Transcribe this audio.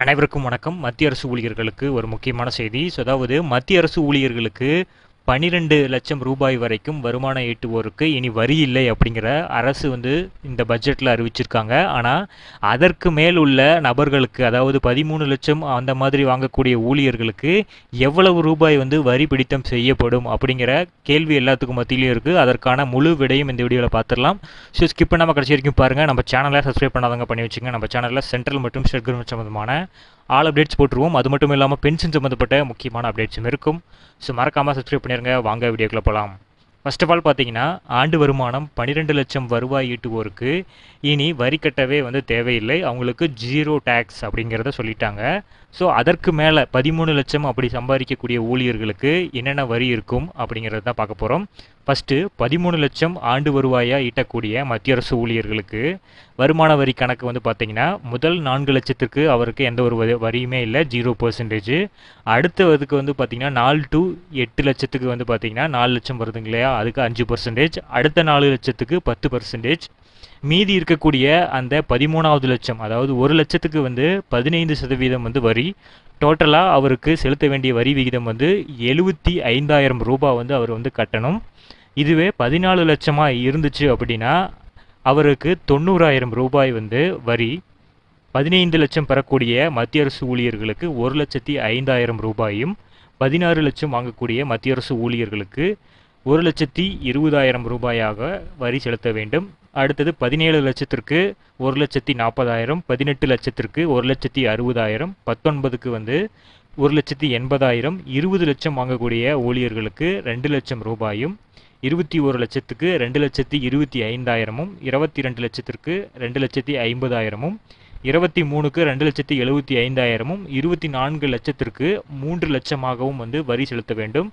அனைவருக்கும் வணக்கம். மத்திய அரசு ஊழியர்களுக்கு ஒரு முக்கியமான செய்தி. அதாவது மத்திய அரசு ஊழியர்களுக்கு 12 லட்சம் ரூபாய் வரைக்கும் வருமானம் ஈட்டுவோருக்கு இனி வரி இல்லை அப்படிங்கிற அரசு இந்த பட்ஜெட்டில் அறிவிச்சிருக்காங்க. ஆனால் அதற்கு மேல் உள்ள நபர்களுக்கு, அதாவது 13 லட்சம் அந்த மாதிரி வாங்கக்கூடிய ஊழியர்களுக்கு எவ்வளவு ரூபாய் வரி பிடித்தம் செய்யப்படும் அப்படிங்கிற கேள்வி எல்லாத்துக்கும் மத்தியிலையும் இருக்குது. அதற்கான முழு விடையும் இந்த வீடியோவில் பார்த்துடலாம். ஸோ ஸ்கிப் பண்ணாமல் கடைசி வரைக்கும் பாருங்கள். நம்ம சேனலை சப்ஸ்கிரைப் பண்ணாதவங்க பண்ணி வச்சுங்க. நம்ம சேனலில் சென்ட்ரல் மற்றும் ஸ்டேட் கவர்மெண்ட் சம்மந்தமான ஆல் அப்டேட்ஸ் போட்டுருவோம். அது மட்டும் இல்லாமல் பென்ஷன் சம்மந்தப்பட்ட முக்கியமான அப்டேட்ஸும் இருக்கும். ஸோ மறக்காமல் சப்ஸ்கிரைப் பண்ணிடுங்க. வாங்க வீடியோக்குள்ளே போகலாம். ஃபர்ஸ்ட் ஆஃப் ஆல் பார்த்தீங்கன்னா, ஆண்டு வருமானம் 12 லட்சம் வருவாய் ஈட்டுவோருக்கு இனி வரி கட்டவே தேவையில்லை. அவங்களுக்கு ஜீரோ டேக்ஸ் அப்படிங்கிறத சொல்லிட்டாங்க. ஸோ அதற்கு மேலே 13 லட்சம் அப்படி சம்பாதிக்கக்கூடிய ஊழியர்களுக்கு என்னென்ன வரி இருக்கும் அப்படிங்கிறது தான் பார்க்க போகிறோம். ஃபஸ்ட்டு 13 லட்சம் ஆண்டு வருவாயாக ஈட்டக்கூடிய மத்திய அரசு ஊழியர்களுக்கு வருமான வரி கணக்கு பார்த்தீங்கன்னா, முதல் 4 லட்சத்துக்கு அவருக்கு எந்த ஒரு வரியுமே இல்லை, 0%. அடுத்ததுக்கு பார்த்தீங்கன்னா 4 to 8 லட்சத்துக்கு பார்த்தீங்கன்னா 4 லட்சம் வருதுங்க இல்லையா, அதுக்கு 5%. அடுத்த 4 லட்சத்துக்கு 10%. மீதி இருக்கக்கூடிய அந்த 13வது லட்சம், அதாவது 1 லட்சத்துக்கு 15% வரி. டோட்டலாக அவருக்கு செலுத்த வேண்டிய வரி விகிதம் 75,000 ரூபாய் அவர் கட்டணும். இதுவே 14 லட்சமாக இருந்துச்சு அப்படின்னா அவருக்கு 90,000 ரூபாய் வரி. 15 லட்சம் பெறக்கூடிய மத்திய அரசு ஊழியர்களுக்கு 1,05,000 ரூபாயும், 16 லட்சம் வாங்கக்கூடிய மத்திய அரசு ஊழியர்களுக்கு 1,20,000 ரூபாயாக வரி செலுத்த வேண்டும். அடுத்தது 17 லட்சத்திற்கு 1,40,000, 18 லட்சத்திற்கு 1,60,000, 19க்கு 1,80,000, 20 லட்சம் வாங்கக்கூடிய ஊழியர்களுக்கு 2 லட்சம் ரூபாயும், 21 லட்சத்துக்கு 2,25,000, 22 லட்சத்திற்கு 2,50,000, 23க்கு 2,75,000, 24 லட்சத்திற்கு 3 லட்சமாகவும் வரி செலுத்த வேண்டும்.